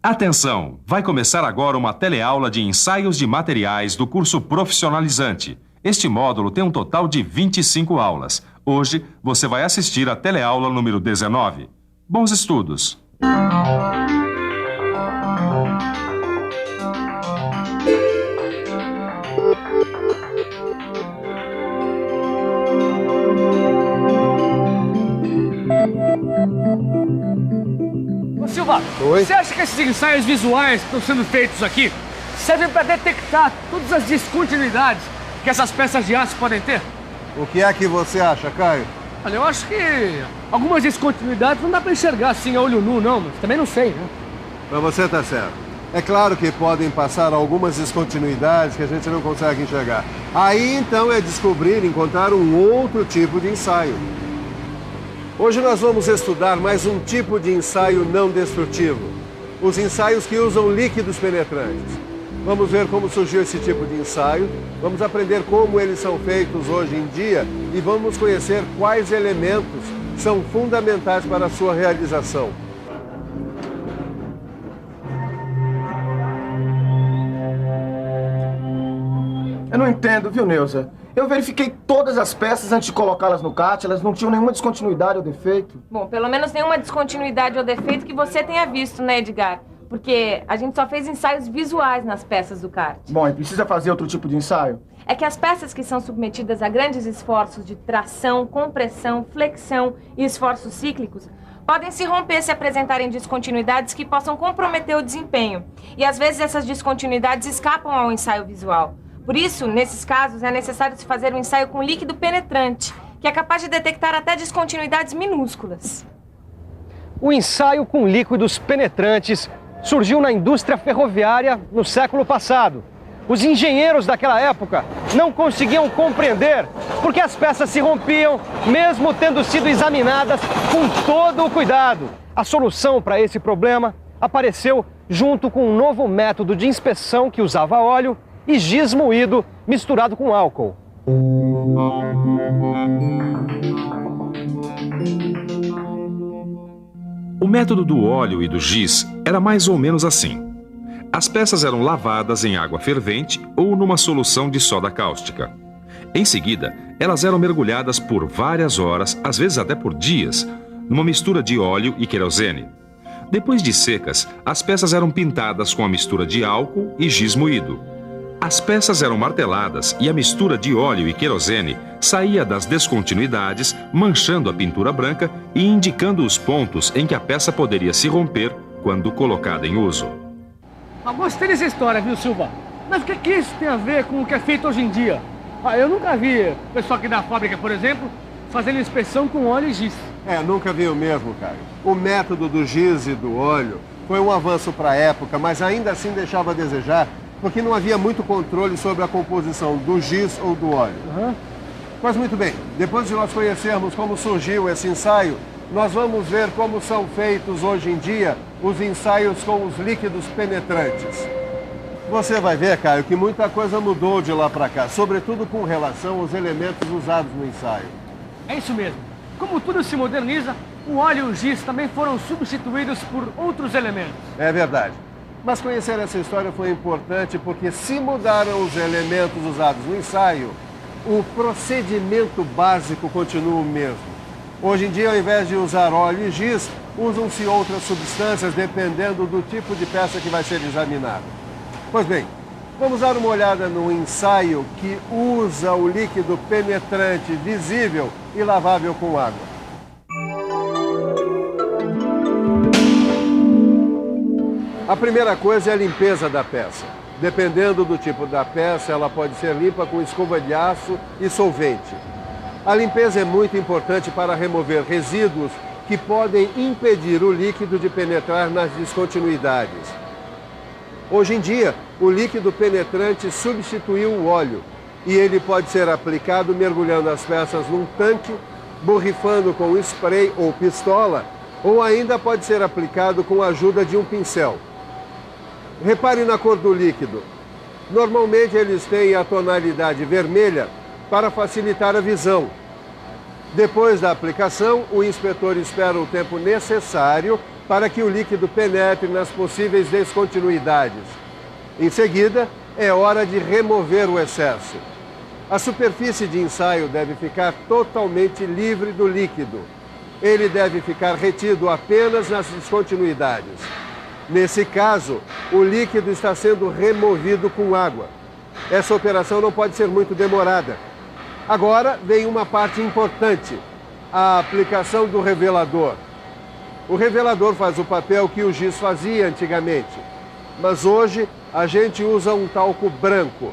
Atenção! Vai começar agora uma teleaula de ensaios de materiais do curso profissionalizante. Este módulo tem um total de 25 aulas. Hoje, você vai assistir a teleaula número 19. Bons estudos! Ô Silva, Oi? você acha que esses ensaios visuais que estão sendo feitos aqui servem para detectar todas as descontinuidades que essas peças de aço podem ter? O que é que você acha, Caio? Olha, eu acho que algumas descontinuidades não dá para enxergar assim a olho nu, não, mas também não sei, né? Mas você tá certo. É claro que podem passar algumas descontinuidades que a gente não consegue enxergar. Aí, então, é descobrir, encontrar um outro tipo de ensaio. Hoje nós vamos estudar mais um tipo de ensaio não destrutivo. Os ensaios que usam líquidos penetrantes. Vamos ver como surgiu esse tipo de ensaio, vamos aprender como eles são feitos hoje em dia e vamos conhecer quais elementos são fundamentais para a sua realização. Eu não entendo, viu, Neuza? Eu verifiquei todas as peças antes de colocá-las no kart, elas não tinham nenhuma descontinuidade ou defeito. Bom, pelo menos nenhuma descontinuidade ou defeito que você tenha visto, né, Edgar? Porque a gente só fez ensaios visuais nas peças do kart. Bom, e precisa fazer outro tipo de ensaio? É que as peças que são submetidas a grandes esforços de tração, compressão, flexão e esforços cíclicos podem se romper se apresentarem descontinuidades que possam comprometer o desempenho. E às vezes essas descontinuidades escapam ao ensaio visual. Por isso, nesses casos, é necessário se fazer um ensaio com líquido penetrante, que é capaz de detectar até descontinuidades minúsculas. O ensaio com líquidos penetrantes surgiu na indústria ferroviária no século passado. Os engenheiros daquela época não conseguiam compreender porque as peças se rompiam, mesmo tendo sido examinadas com todo o cuidado. A solução para esse problema apareceu junto com um novo método de inspeção que usava óleo e giz moído misturado com álcool. O método do óleo e do giz era mais ou menos assim. As peças eram lavadas em água fervente ou numa solução de soda cáustica. Em seguida, elas eram mergulhadas por várias horas, às vezes até por dias, numa mistura de óleo e querosene. Depois de secas, as peças eram pintadas com a mistura de álcool e giz moído. As peças eram marteladas e a mistura de óleo e querosene saía das descontinuidades, manchando a pintura branca e indicando os pontos em que a peça poderia se romper quando colocada em uso. Mas gostei dessa história, viu, Silva? Mas o que isso tem a ver com o que é feito hoje em dia? Eu nunca vi o pessoal aqui da fábrica, por exemplo, fazendo inspeção com óleo e giz. Nunca vi o mesmo, Caio. O método do giz e do óleo foi um avanço para a época, mas ainda assim deixava a desejar, porque não havia muito controle sobre a composição do giz ou do óleo. Mas muito bem, depois de nós conhecermos como surgiu esse ensaio, nós vamos ver como são feitos hoje em dia os ensaios com os líquidos penetrantes. Você vai ver, Caio, que muita coisa mudou de lá para cá, sobretudo com relação aos elementos usados no ensaio. É isso mesmo. Como tudo se moderniza, o óleo e o giz também foram substituídos por outros elementos. É verdade. Mas conhecer essa história foi importante porque se mudaram os elementos usados no ensaio, o procedimento básico continua o mesmo. Hoje em dia, ao invés de usar óleo e giz, usam-se outras substâncias dependendo do tipo de peça que vai ser examinada. Pois bem, vamos dar uma olhada no ensaio que usa o líquido penetrante visível e lavável com água. A primeira coisa é a limpeza da peça. Dependendo do tipo da peça, ela pode ser limpa com escova de aço e solvente. A limpeza é muito importante para remover resíduos que podem impedir o líquido de penetrar nas descontinuidades. Hoje em dia, o líquido penetrante substituiu o óleo e ele pode ser aplicado mergulhando as peças num tanque, borrifando com spray ou pistola, ou ainda pode ser aplicado com a ajuda de um pincel. Repare na cor do líquido. Normalmente eles têm a tonalidade vermelha para facilitar a visão. Depois da aplicação, o inspetor espera o tempo necessário para que o líquido penetre nas possíveis descontinuidades. Em seguida, é hora de remover o excesso. A superfície de ensaio deve ficar totalmente livre do líquido. Ele deve ficar retido apenas nas descontinuidades. Nesse caso, o líquido está sendo removido com água. Essa operação não pode ser muito demorada. Agora vem uma parte importante, a aplicação do revelador. O revelador faz o papel que o giz fazia antigamente, mas hoje a gente usa um talco branco.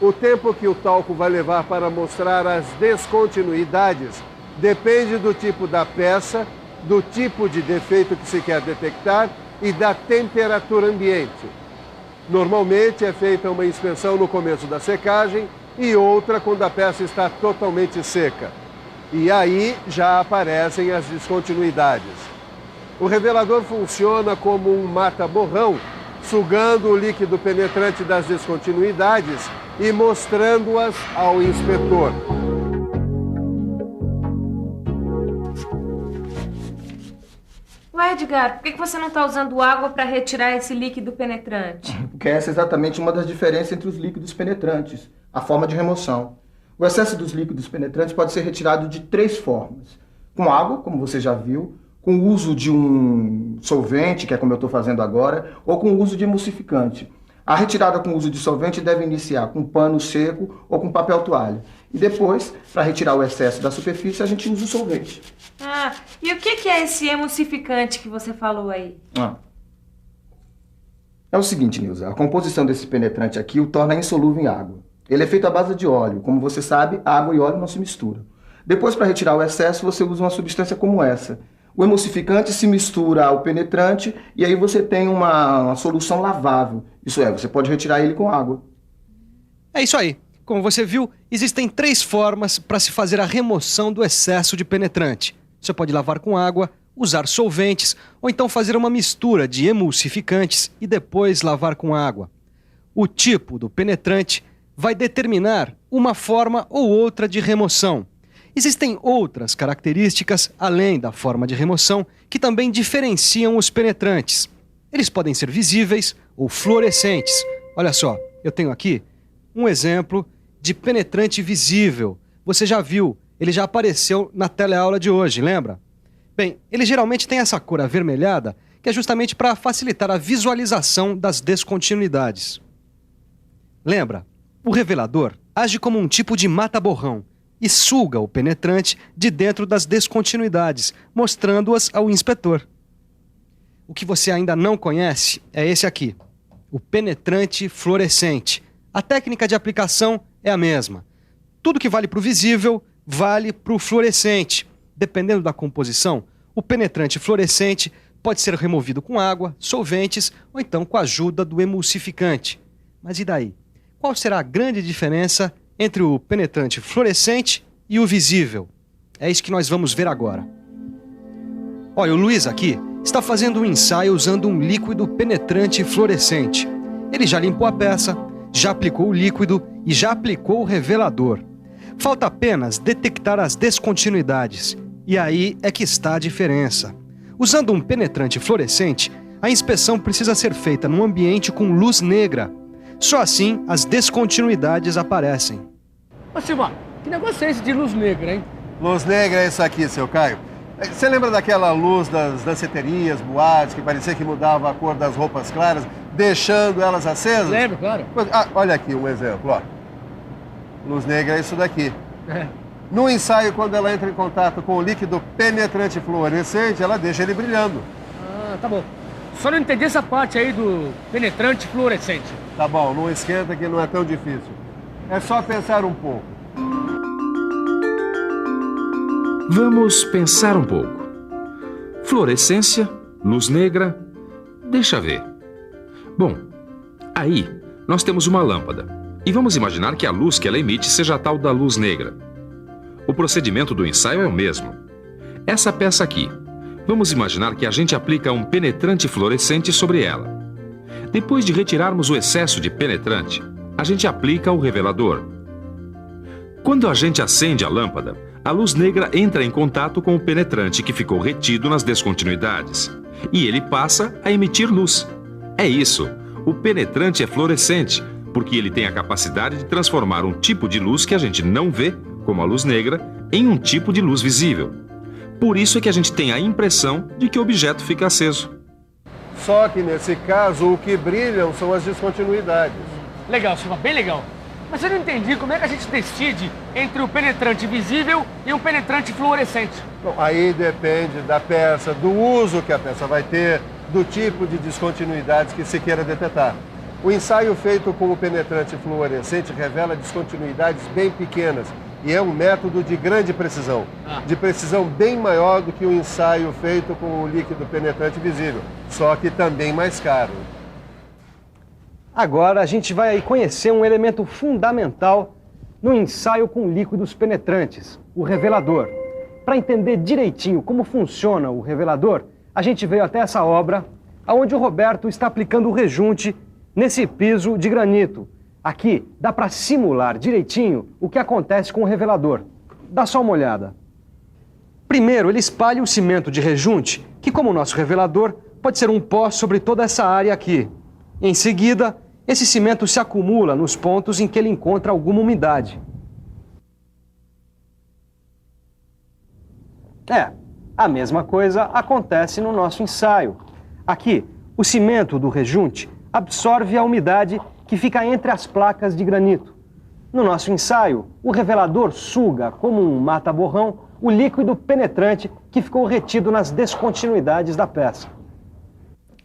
O tempo que o talco vai levar para mostrar as descontinuidades depende do tipo da peça, do tipo de defeito que se quer detectar e da temperatura ambiente. Normalmente é feita uma inspeção no começo da secagem e outra quando a peça está totalmente seca. E aí já aparecem as descontinuidades. O revelador funciona como um mata-borrão, sugando o líquido penetrante das descontinuidades e mostrando-as ao inspetor. Ué, Edgar, por que você não está usando água para retirar esse líquido penetrante? Porque essa é exatamente uma das diferenças entre os líquidos penetrantes, a forma de remoção. O excesso dos líquidos penetrantes pode ser retirado de 3 formas. Com água, como você já viu, com o uso de um solvente, que é como eu estou fazendo agora, ou com o uso de emulsificante. A retirada com o uso de solvente deve iniciar com pano seco ou com papel toalha. E depois, para retirar o excesso da superfície, a gente usa o solvente. Ah, e o que é esse emulsificante que você falou aí? É o seguinte, Nilza, a composição desse penetrante aqui o torna insolúvel em água. Ele é feito à base de óleo. Como você sabe, água e óleo não se misturam. Depois, para retirar o excesso, você usa uma substância como essa. O emulsificante se mistura ao penetrante e aí você tem uma solução lavável. Isso é, você pode retirar ele com água. É isso aí. Como você viu, existem 3 formas para se fazer a remoção do excesso de penetrante. Você pode lavar com água, usar solventes ou então fazer uma mistura de emulsificantes e depois lavar com água. O tipo do penetrante vai determinar uma forma ou outra de remoção. Existem outras características, além da forma de remoção, que também diferenciam os penetrantes. Eles podem ser visíveis ou fluorescentes. Olha só, eu tenho aqui um exemplo de penetrante visível. Você já viu, ele já apareceu na teleaula de hoje, lembra? Bem, ele geralmente tem essa cor avermelhada, que é justamente para facilitar a visualização das descontinuidades. Lembra? O revelador age como um tipo de mata-borrão e suga o penetrante de dentro das descontinuidades, mostrando-as ao inspetor. O que você ainda não conhece é esse aqui, o penetrante fluorescente. A técnica de aplicação é a mesma. Tudo que vale para o visível, vale para o fluorescente. Dependendo da composição, o penetrante fluorescente pode ser removido com água, solventes ou então com a ajuda do emulsificante. Mas e daí? Qual será a grande diferença entre o penetrante fluorescente e o visível? É isso que nós vamos ver agora. Olha, o Luiz aqui está fazendo um ensaio usando um líquido penetrante fluorescente. Ele já limpou a peça, já aplicou o líquido e já aplicou o revelador. Falta apenas detectar as descontinuidades. E aí é que está a diferença. Usando um penetrante fluorescente, a inspeção precisa ser feita num ambiente com luz negra. Só assim as descontinuidades aparecem. Ô Silmar, que negócio é esse de luz negra, hein? Luz negra é isso aqui, seu Caio. Você lembra daquela luz das danceterias, boates, que parecia que mudava a cor das roupas claras, deixando elas acesas? Lembro, claro. Olha aqui um exemplo, ó. Luz negra é isso daqui. É. No ensaio, quando ela entra em contato com o líquido penetrante fluorescente, ela deixa ele brilhando. Ah, tá bom. Só não entendi essa parte aí do penetrante fluorescente. Tá bom, não esquenta que não é tão difícil. É só pensar um pouco. Vamos pensar um pouco. Fluorescência, luz negra, deixa ver. Bom, aí nós temos uma lâmpada. E vamos imaginar que a luz que ela emite seja a tal da luz negra. O procedimento do ensaio é o mesmo. Essa peça aqui, vamos imaginar que a gente aplica um penetrante fluorescente sobre ela. Depois de retirarmos o excesso de penetrante, a gente aplica o revelador. Quando a gente acende a lâmpada, A luz negra entra em contato com o penetrante que ficou retido nas descontinuidades, e ele passa a emitir luz. É isso, o penetrante é fluorescente, porque ele tem a capacidade de transformar um tipo de luz que a gente não vê, como a luz negra, em um tipo de luz visível. Por isso é que a gente tem a impressão de que o objeto fica aceso. Só que nesse caso, o que brilham são as descontinuidades. Legal, Silva, bem legal. Mas eu não entendi como é que a gente decide entre o penetrante visível e um penetrante fluorescente. Bom, aí depende da peça, do uso que a peça vai ter, do tipo de descontinuidades que se queira detectar. O ensaio feito com o penetrante fluorescente revela descontinuidades bem pequenas e é um método de grande precisão, de precisão bem maior do que o ensaio feito com o líquido penetrante visível, só que também mais caro. Agora a gente vai aí conhecer um elemento fundamental no ensaio com líquidos penetrantes, o revelador. Para entender direitinho como funciona o revelador, a gente veio até essa obra, onde o Roberto está aplicando o rejunte nesse piso de granito. Aqui dá para simular direitinho o que acontece com o revelador. Dá só uma olhada. Primeiro, ele espalha o cimento de rejunte, que como o nosso revelador, pode ser um pó sobre toda essa área aqui. Em seguida, esse cimento se acumula nos pontos em que ele encontra alguma umidade. A mesma coisa acontece no nosso ensaio. Aqui, o cimento do rejunte absorve a umidade que fica entre as placas de granito. No nosso ensaio, o revelador suga, como um mata-borrão, o líquido penetrante que ficou retido nas descontinuidades da peça.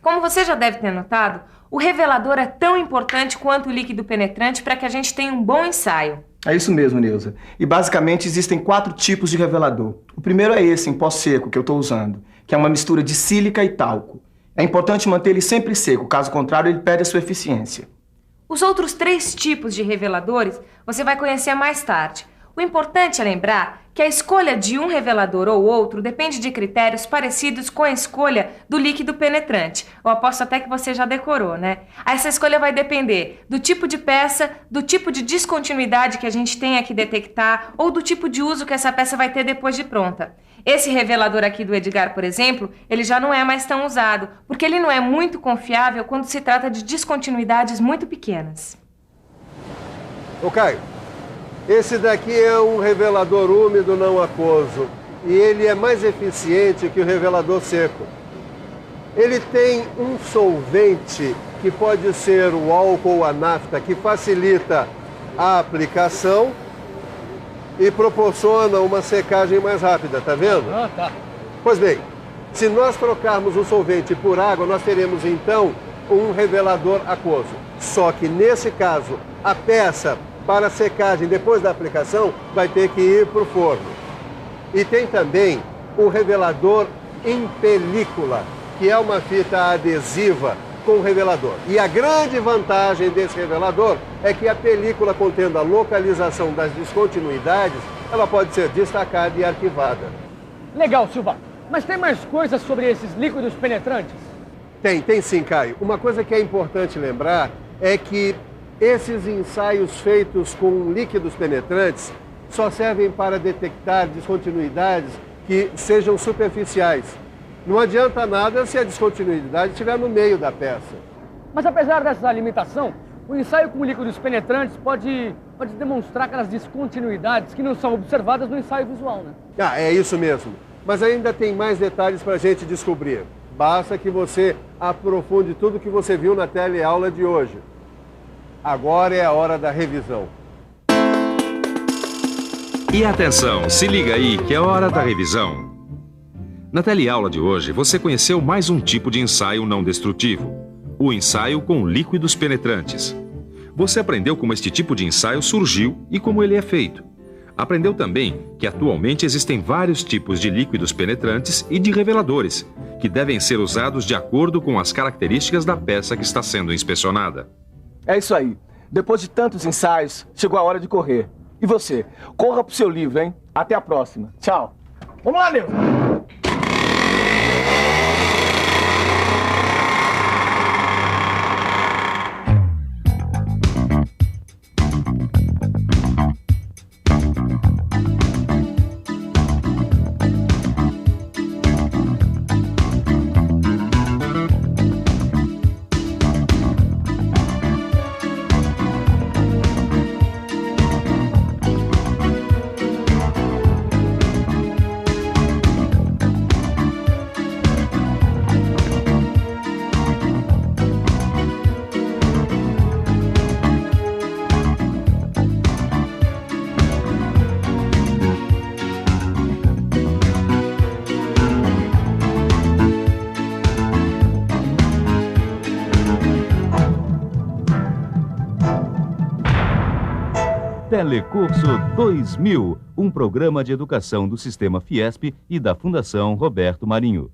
Como você já deve ter notado, o revelador é tão importante quanto o líquido penetrante para que a gente tenha um bom ensaio. É isso mesmo, Neuza. E basicamente existem 4 tipos de revelador. O primeiro é esse, em pó seco, que eu estou usando, que é uma mistura de sílica e talco. É importante manter ele sempre seco, caso contrário ele perde a sua eficiência. Os outros 3 tipos de reveladores você vai conhecer mais tarde. O importante é lembrar que a escolha de um revelador ou outro depende de critérios parecidos com a escolha do líquido penetrante. Eu aposto até que você já decorou, né? Essa escolha vai depender do tipo de peça, do tipo de descontinuidade que a gente tenha que detectar ou do tipo de uso que essa peça vai ter depois de pronta. Esse revelador aqui do Edgar, por exemplo, ele já não é mais tão usado, porque ele não é muito confiável quando se trata de descontinuidades muito pequenas. Ô Caio, esse daqui é um revelador úmido não aquoso e ele é mais eficiente que o revelador seco. Ele tem um solvente que pode ser o álcool ou a nafta, que facilita a aplicação e proporciona uma secagem mais rápida, tá vendo? Tá. Pois bem, se nós trocarmos o solvente por água, nós teremos então um revelador aquoso. Só que nesse caso, a peça para secagem depois da aplicação vai ter que ir para o forno. E tem também o revelador em película, que é uma fita adesiva com revelador. E a grande vantagem desse revelador é que a película, contendo a localização das descontinuidades, ela pode ser destacada e arquivada. Legal, Silva. Mas tem mais coisas sobre esses líquidos penetrantes? Tem sim, Caio. Uma coisa que é importante lembrar é que esses ensaios feitos com líquidos penetrantes só servem para detectar descontinuidades que sejam superficiais. Não adianta nada se a descontinuidade estiver no meio da peça. Mas apesar dessa limitação, o ensaio com líquidos penetrantes pode demonstrar aquelas descontinuidades que não são observadas no ensaio visual, né? É isso mesmo. Mas ainda tem mais detalhes para a gente descobrir. Basta que você aprofunde tudo que você viu na teleaula de hoje. Agora é a hora da revisão. E atenção, se liga aí que é hora da revisão. Na teleaula de hoje, você conheceu mais um tipo de ensaio não destrutivo, o ensaio com líquidos penetrantes. Você aprendeu como este tipo de ensaio surgiu e como ele é feito. Aprendeu também que atualmente existem vários tipos de líquidos penetrantes e de reveladores, que devem ser usados de acordo com as características da peça que está sendo inspecionada. É isso aí. Depois de tantos ensaios, chegou a hora de correr. E você? Corra pro seu livro, hein? Até a próxima. Tchau. Vamos lá, Neuza! Telecurso 2000, um programa de educação do Sistema Fiesp e da Fundação Roberto Marinho.